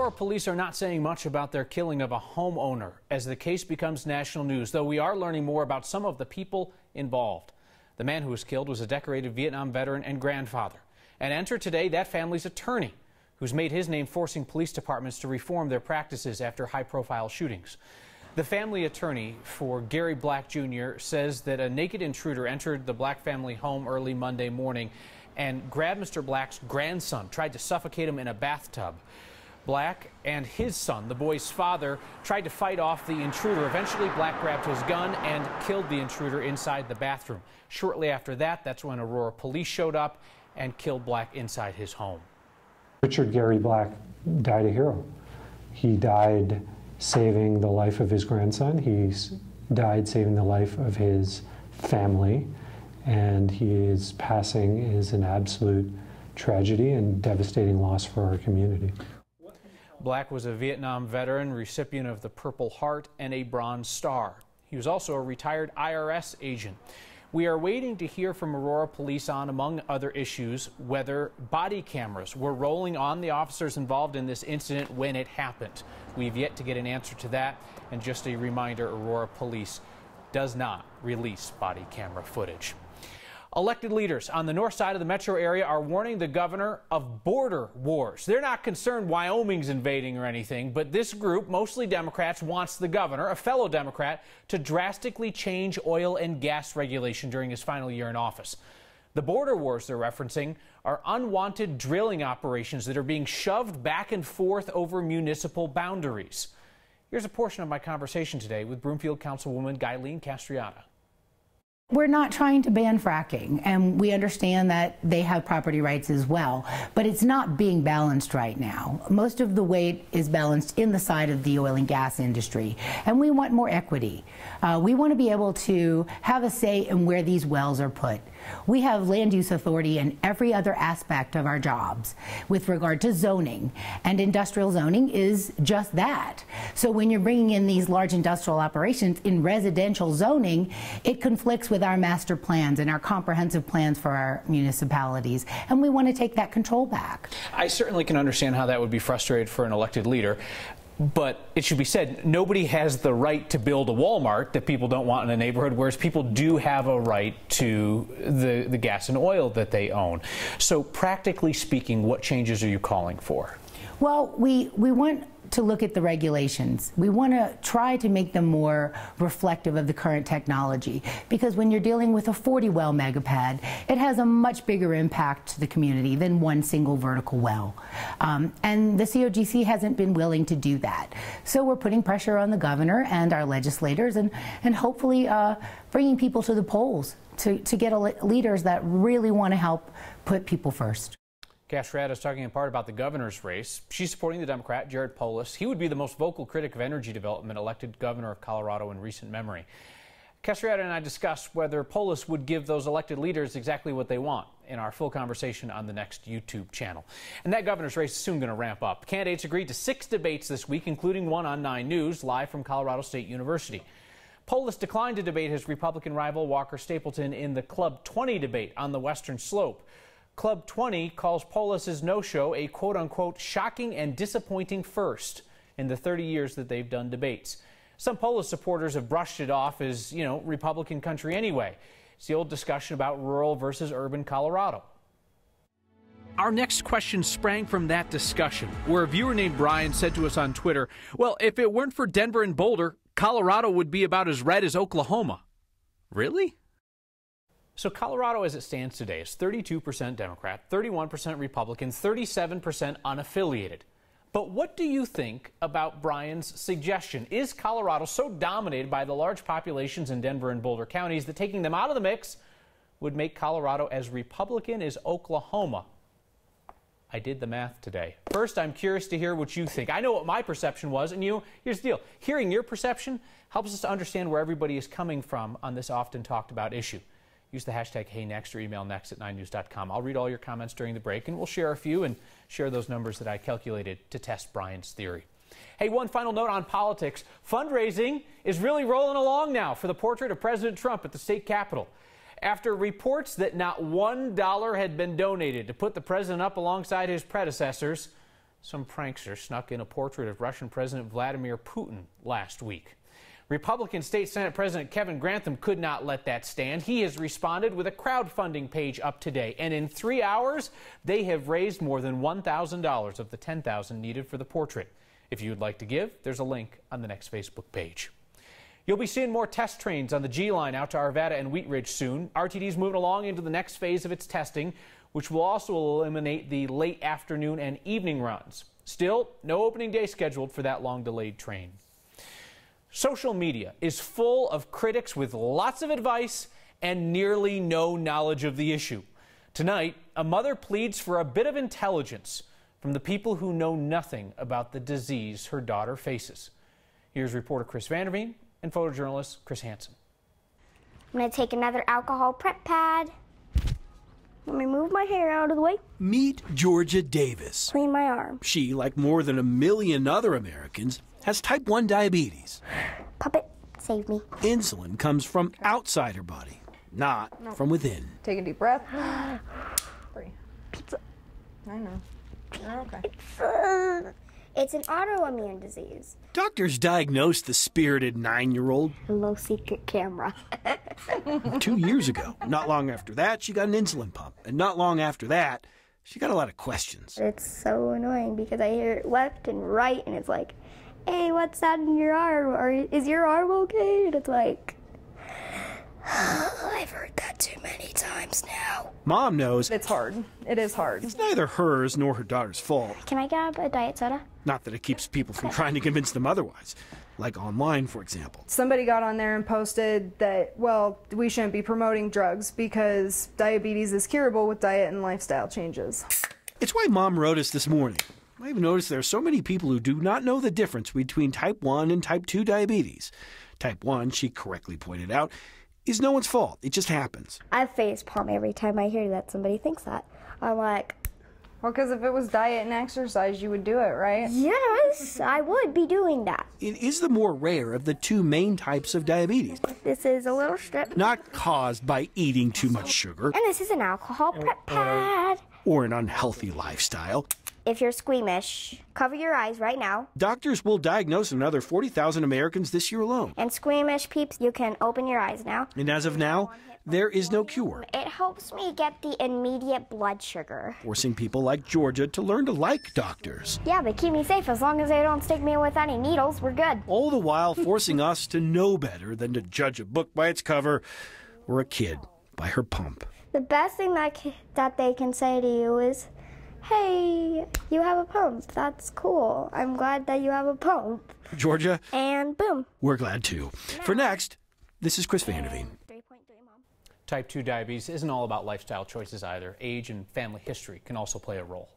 Aurora Police are not saying much about their killing of a homeowner as the case becomes national news, though we are learning more about some of the people involved. The man who was killed was a decorated Vietnam veteran and grandfather. And enter today that family's attorney, who's made his name forcing police departments to reform their practices after high-profile shootings. The family attorney for Gary Black Jr. says that a naked intruder entered the Black family home early Monday morning and grabbed Mr. Black's grandson, tried to suffocate him in a bathtub. Black and his son, the boy's father, tried to fight off the intruder. Eventually, Black grabbed his gun and killed the intruder inside the bathroom. Shortly after that, that's when Aurora Police showed up and killed Black inside his home. Richard Gary Black died a hero. He died saving the life of his grandson. He died saving the life of his family. And his passing is an absolute tragedy and devastating loss for our community. Black was a Vietnam veteran, recipient of the Purple Heart and a Bronze Star. He was also a retired IRS agent. We are waiting to hear from Aurora Police on, among other issues, whether body cameras were rolling on the officers involved in this incident when it happened. We've yet to get an answer to that. And just a reminder, Aurora Police does not release body camera footage. Elected leaders on the north side of the metro area are warning the governor of border wars. They're not concerned Wyoming's invading or anything, but this group, mostly Democrats, wants the governor, a fellow Democrat, to drastically change oil and gas regulation during his final year in office. The border wars they're referencing are unwanted drilling operations that are being shoved back and forth over municipal boundaries. Here's a portion of my conversation today with Broomfield Councilwoman Guylene Castriata. We're not trying to ban fracking, and we understand that they have property rights as well, but it's not being balanced right now. Most of the weight is balanced in the side of the oil and gas industry, and we want more equity. We want to be able to have a say in where these wells are put. We have land use authority in every other aspect of our jobs with regard to zoning, and industrial zoning is just that. So when you're bringing in these large industrial operations in residential zoning, it conflicts with our master plans and our comprehensive plans for our municipalities, and we want to take that control back. I certainly can understand how that would be frustrating for an elected leader. But it should be said, nobody has the right to build a Walmart that people don't want in a neighborhood, whereas people do have a right to the gas and oil that they own. So practically speaking, what changes are you calling for? Well, we want to look at the regulations. We want to try to make them more reflective of the current technology, because when you're dealing with a 40-well megapad, it has a much bigger impact to the community than one single vertical well. And the COGC hasn't been willing to do that. So we're putting pressure on the governor and our legislators and hopefully bringing people to the polls to get leaders that really want to help put people first. Castriata is talking in part about the governor's race. She's supporting the Democrat, Jared Polis. He would be the most vocal critic of energy development elected governor of Colorado in recent memory. Castriata and I discussed whether Polis would give those elected leaders exactly what they want in our full conversation on the next YouTube channel. And that governor's race is soon going to ramp up. Candidates agreed to 6 debates this week, including one on 9 News, live from Colorado State University. Polis declined to debate his Republican rival Walker Stapleton in the Club 20 debate on the Western Slope. Club 20 calls Polis's no-show a quote-unquote shocking and disappointing first in the 30 years that they've done debates. Some Polis supporters have brushed it off as, Republican country anyway. It's the old discussion about rural versus urban Colorado. Our next question sprang from that discussion, where a viewer named Brian said to us on Twitter, well, if it weren't for Denver and Boulder, Colorado would be about as red as Oklahoma. Really? So Colorado as it stands today is 32% Democrat, 31% Republican, 37% unaffiliated. But what do you think about Brian's suggestion? Is Colorado so dominated by the large populations in Denver and Boulder counties that taking them out of the mix would make Colorado as Republican as Oklahoma? I did the math today. First, I'm curious to hear what you think. I know what my perception was, and here's the deal. Hearing your perception helps us to understand where everybody is coming from on this often talked about issue. Use the hashtag HeyNext or email next@9news.com. I'll read all your comments during the break, and we'll share a few and share those numbers that I calculated to test Brian's theory. Hey, one final note on politics. Fundraising is really rolling along now for the portrait of President Trump at the state capitol. After reports that not $1 had been donated to put the president up alongside his predecessors, Some prankster snuck in a portrait of Russian President Vladimir Putin last week. Republican State Senate President Kevin Grantham could not let that stand. He has responded with a crowdfunding page up today, and in 3 hours, they have raised more than $1,000 of the $10,000 needed for the portrait. If you would like to give, there's a link on the next Facebook page. You'll be seeing more test trains on the G line out to Arvada and Wheat Ridge soon. RTD's moving along into the next phase of its testing, which will also eliminate the late afternoon and evening runs. Still, no opening day scheduled for that long delayed train. Social media is full of critics with lots of advice and nearly no knowledge of the issue. Tonight, a mother pleads for a bit of intelligence from the people who know nothing about the disease her daughter faces. Here's reporter Chris Vanderveen and photojournalist Chris Hansen. I'm going to take another alcohol prep pad. Let me move my hair out of the way. Meet Georgia Davis. Clean my arm. She, like more than 1 million other Americans, has type 1 diabetes. Puppet, save me. Insulin comes from outside her body, not from within. Take a deep breath. Breathe. Pizza. I know. You're okay. It's an autoimmune disease. Doctors diagnosed the spirited 9-year-old. Hello, secret camera. 2 years ago. Not long after that, she got an insulin pump. And not long after that, she got a lot of questions. It's so annoying because I hear it left and right, and it's like, hey, what's that in your arm? Or is your arm okay? And it's like, I've heard that too many times now. Mom knows It's hard. It is hard. it's neither hers nor her daughter's fault. Can I grab a diet soda? Not that it keeps people from trying to convince them otherwise. Like online, for example. Somebody got on there and posted that, well, we shouldn't be promoting drugs because diabetes is curable with diet and lifestyle changes. It's why Mom wrote us this morning. I've noticed there are so many people who do not know the difference between type 1 and type 2 diabetes. Type 1, she correctly pointed out, is no one's fault. It just happens. I facepalm every time I hear that somebody thinks that. I'm like, Well, because if it was diet and exercise, you would do it, right? yes, I would be doing that. It is the more rare of the two main types of diabetes, This is a little strip. not caused by eating too much sugar And this is an alcohol prep pad. or an unhealthy lifestyle. If you're squeamish, cover your eyes right now. Doctors will diagnose another 40,000 Americans this year alone. And squeamish peeps, you can open your eyes now. And as of now, there is no cure, It helps me get the immediate blood sugar. forcing people like Georgia to learn to like doctors. Yeah, they keep me safe as long as they don't stick me with any needles. We're good. All the while forcing us to know better than to judge a book by its cover or a kid by her pump. The best thing that they can say to you is, hey, you have a pump. That's cool. I'm glad that you have a pump. Georgia, And boom. we're glad too. For next, this is Chris Vanderveen. 3.3, Mom. Type 2 diabetes isn't all about lifestyle choices either. Age and family history can also play a role.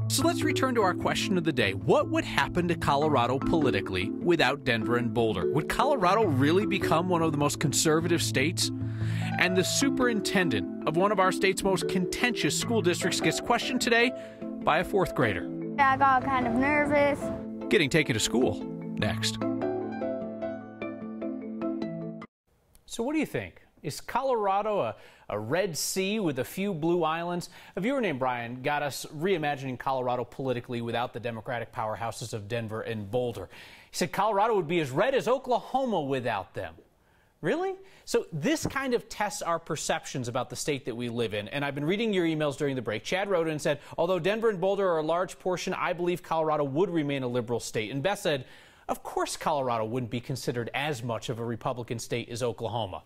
So let's return to our question of the day. What would happen to Colorado politically without Denver and Boulder? Would Colorado really become one of the most conservative states? And the superintendent of one of our state's most contentious school districts gets questioned today by a 4th grader. I got kind of nervous. Getting taken to school next. So what do you think? Is Colorado a red sea with a few blue islands? A viewer named Brian got us reimagining Colorado politically without the Democratic powerhouses of Denver and Boulder. He said Colorado would be as red as Oklahoma without them. Really? So this kind of tests our perceptions about the state that we live in. And I've been reading your emails during the break. Chad wrote in and said, although Denver and Boulder are a large portion, I believe Colorado would remain a liberal state. And Beth said, of course Colorado wouldn't be considered as much of a Republican state as Oklahoma.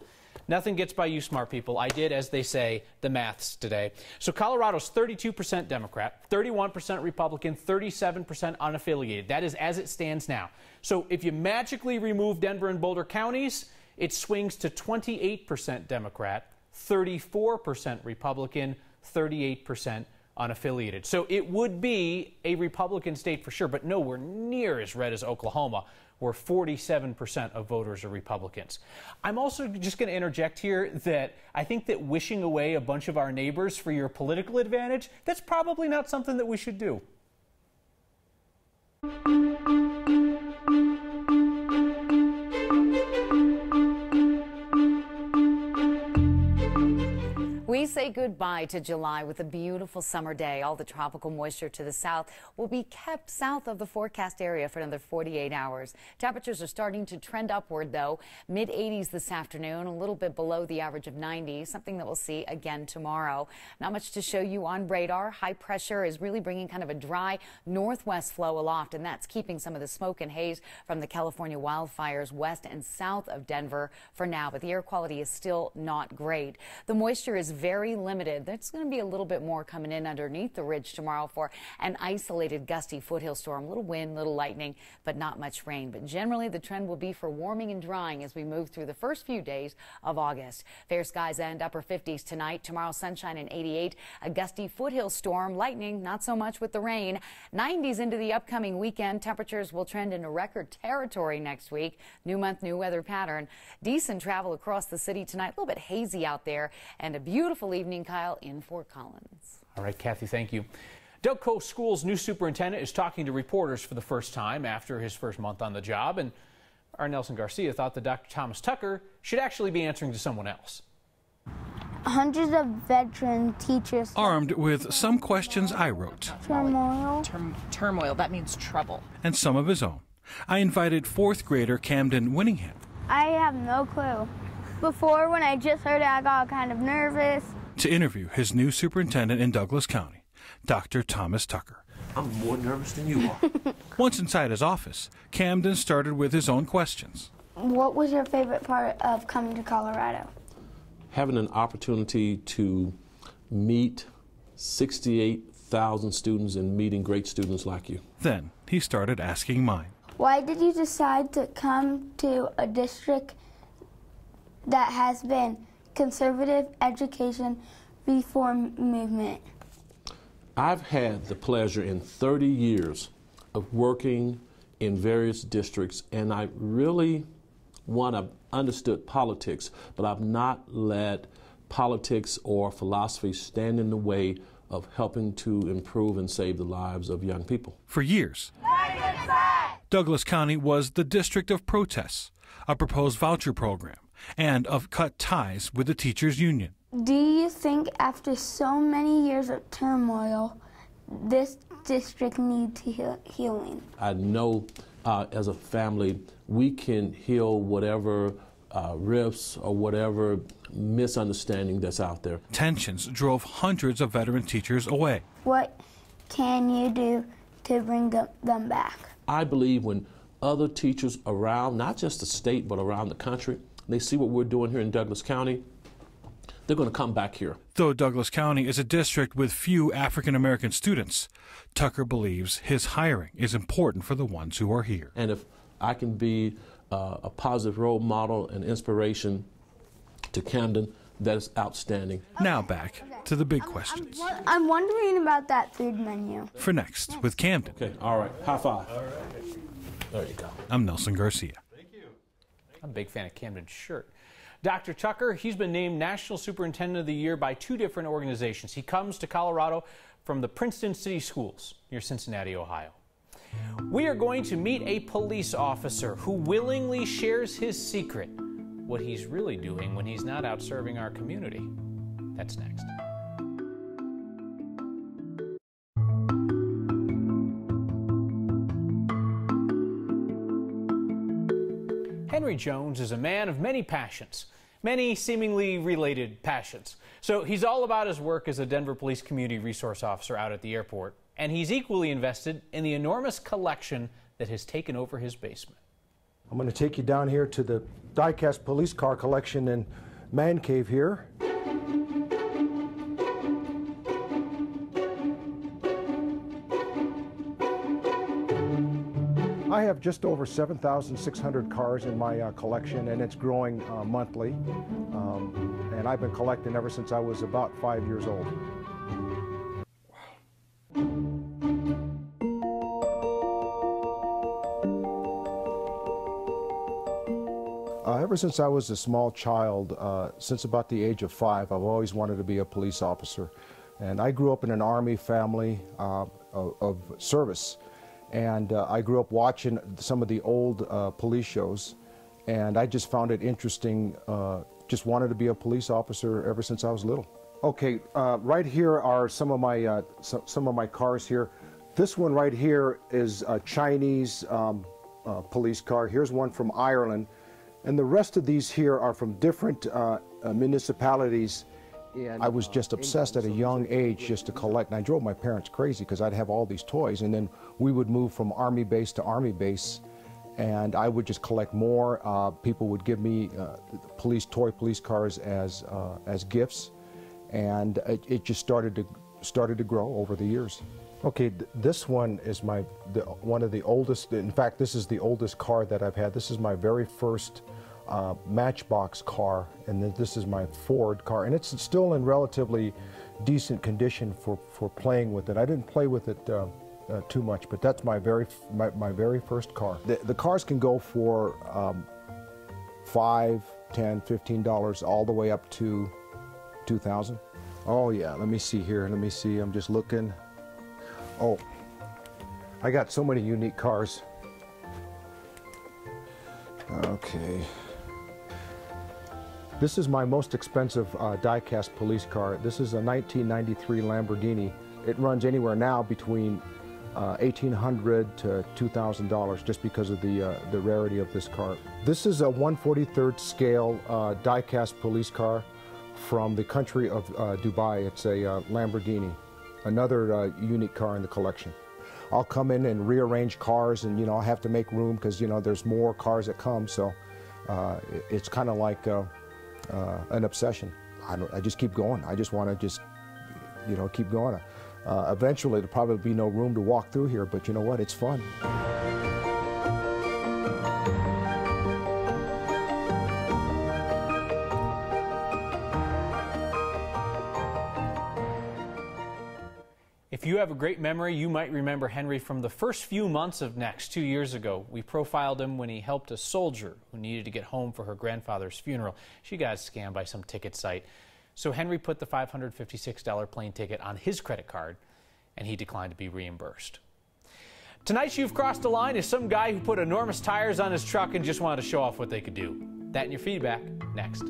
Nothing gets by you smart people. I did, as they say, the maths today. So Colorado's 32% Democrat, 31% Republican, 37% unaffiliated. That is as it stands now. So if you magically remove Denver and Boulder counties, it swings to 28% Democrat, 34% Republican, 38% unaffiliated. So it would be a Republican state for sure, but nowhere near as red as Oklahoma, where 47% of voters are Republicans. I'm also just going to interject here that I think that wishing away a bunch of our neighbors for your political advantage, that's probably not something that we should do. We say say goodbye to July with a beautiful summer day. All the tropical moisture to the south will be kept south of the forecast area for another 48 hours. Temperatures are starting to trend upward, though. Mid-80s this afternoon, a little bit below the average of 90, something that we'll see again tomorrow. Not much to show you on radar. High pressure is really bringing kind of a dry northwest flow aloft, and that's keeping some of the smoke and haze from the California wildfires west and south of Denver for now, but the air quality is still not great. The moisture is very limited. There's going to be a little bit more coming in underneath the ridge tomorrow for an isolated gusty foothill storm. Little wind, little lightning, but not much rain. But generally, the trend will be for warming and drying as we move through the first few days of August. Fair skies and upper 50s tonight. Tomorrow, sunshine and 88. A gusty foothill storm. Lightning, not so much with the rain. 90s into the upcoming weekend. Temperatures will trend into record territory next week. New month, new weather pattern. Decent travel across the city tonight. A little bit hazy out there. And a beautiful evening, Kyle, in Fort Collins. All right, Kathy, thank you. Delco School's new superintendent is talking to reporters for the first time after his first month on the job, and our Nelson Garcia thought that Dr. Thomas Tucker should actually be answering to someone else. Hundreds of veteran teachers. Armed with some questions I wrote. Turmoil. Turmoil, that means trouble. And some of his own. I invited fourth grader Camden Winingham. I have no clue. Before, when I just heard it, I got kind of nervous. To interview his new superintendent in Douglas County, Dr. Thomas Tucker. I'm more nervous than you are. Once inside his office, Camden started with his own questions. What was your favorite part of coming to Colorado? Having an opportunity to meet 68,000 students and meeting great students like you. Then he started asking mine. Why did you decide to come to a district that has been conservative education reform movement? I've had the pleasure in 30 years of working in various districts, and I really I've understood politics, but I've not let politics or philosophy stand in the way of helping to improve and save the lives of young people. For years, Douglas County was the district of protests, a proposed voucher program, and of cut ties with the teachers' union. Do you think after so many years of turmoil, this district needs healing? I know as a family, we can heal whatever rifts or whatever misunderstanding that's out there. Tensions drove hundreds of veteran teachers away. What can you do to bring them back? I believe when other teachers around, not just the state, but around the country, they see what we're doing here in Douglas County, they're going to come back here. Though Douglas County is a district with few African American students, Tucker believes his hiring is important for the ones who are here. And if I can be a positive role model and inspiration to Camden, that is outstanding. Now back to the big questions. I'm wondering about that food menu. For next, with Camden. Okay, all right, high five. All right. There you go. I'm Nelson Garcia. Thank you. I'm a big fan of Camden's shirt. Dr. Tucker, he's been named National Superintendent of the Year by 2 different organizations. He comes to Colorado from the Princeton City Schools near Cincinnati, Ohio. We are going to meet a police officer who willingly shares his secret, what he's really doing when he's not out serving our community. That's next. Henry Jones is a man of many passions, many seemingly related passions. So he's all about his work as a Denver Police Community Resource Officer out at the airport, and he's equally invested in the enormous collection that has taken over his basement. I'm going to take you down here to the die-cast police car collection in Man Cave here. I have just over 7,600 cars in my collection, and it's growing monthly. And I've been collecting ever since I was about 5 years old. Ever since I was a small child, since about the age of 5, I've always wanted to be a police officer. And I grew up in an Army family of service. And I grew up watching some of the old police shows, and I just found it interesting, just wanted to be a police officer ever since I was little. Okay, right here are some of my cars here. This one right here is a Chinese police car. Here's one from Ireland, and the rest of these here are from different municipalities. And I was just obsessed at a young age just to collect, and I drove my parents crazy because I'd have all these toys, and then we would move from army base to army base, and I would just collect more. People would give me police police cars as gifts. And it just started to grow over the years. Okay, this one is one of the oldest. In fact, this is the oldest car that I've had. This is my very first Matchbox car, and then this is my Ford car, and it's still in relatively decent condition for playing with it. I didn't play with it too much, but that's my very first car. The cars can go for $5, $10, $15, all the way up to 2,000. Oh yeah, let me see here. Let me see. I'm just looking. Oh, I got so many unique cars. Okay. This is my most expensive die-cast police car. This is a 1993 Lamborghini. It runs anywhere now between $1,800 to $2,000 just because of the rarity of this car. This is a 1/43rd scale die-cast police car from the country of Dubai. It's a Lamborghini, another unique car in the collection. I'll come in and rearrange cars, and I have to make room because there's more cars that come, so it's kind of like an obsession. I just keep going. I just want to keep going. Eventually there'll probably be no room to walk through here, but you know what? It's fun. If you have a great memory, you might remember Henry from the first few months of NEXT 2 years ago. We profiled him when he helped a soldier who needed to get home for her grandfather's funeral. She got scammed by some ticket site. So Henry put the $556 plane ticket on his credit card, and he declined to be reimbursed. Tonight's You've Crossed a Line is some guy who put enormous tires on his truck and just wanted to show off what they could do. That and your feedback next.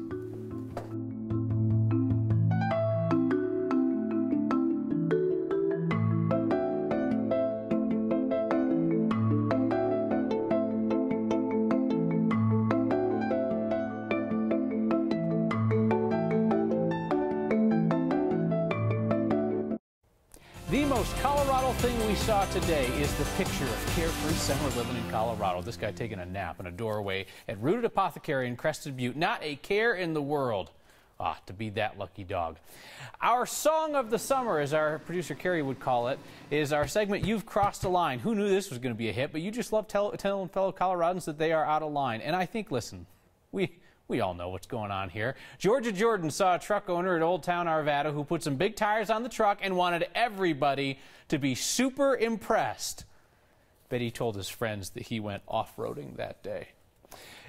The most Colorado thing we saw today is the picture of carefree summer living in Colorado. This guy taking a nap in a doorway at Rooted Apothecary in Crested Butte. Not a care in the world. Ah, to be that lucky dog. Our song of the summer, as our producer Carrie would call it, is our segment You've Crossed a Line. Who knew this was going to be a hit? But you just love telling fellow Coloradans that they are out of line. And I think, listen, we all know what's going on here. Georgia Jordan saw a truck owner at Old Town Arvada who put some big tires on the truck and wanted everybody to be super impressed. Bet he told his friends that he went off-roading that day.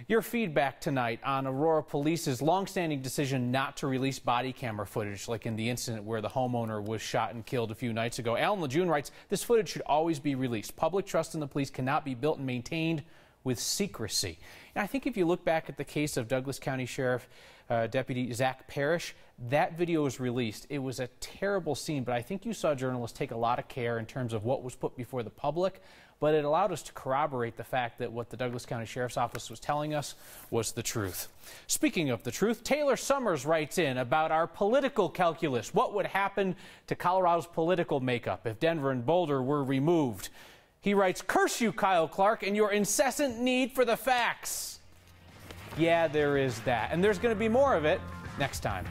Your feedback tonight on Aurora Police's longstanding decision not to release body camera footage, like in the incident where the homeowner was shot and killed a few nights ago. Alan Lejeune writes, this footage should always be released. Public trust in the police cannot be built and maintained with secrecy. And I think if you look back at the case of Douglas County Sheriff Deputy Zach Parrish, that video was released. It was a terrible scene, but I think you saw journalists take a lot of care in terms of what was put before the public, but it allowed us to corroborate the fact that what the Douglas County Sheriff's Office was telling us was the truth. Speaking of the truth, Taylor Summers writes in about our political calculus. What would happen to Colorado's political makeup if Denver and Boulder were removed? He writes, curse you, Kyle Clark, and your incessant need for the facts. Yeah, there is that. And there's going to be more of it next time.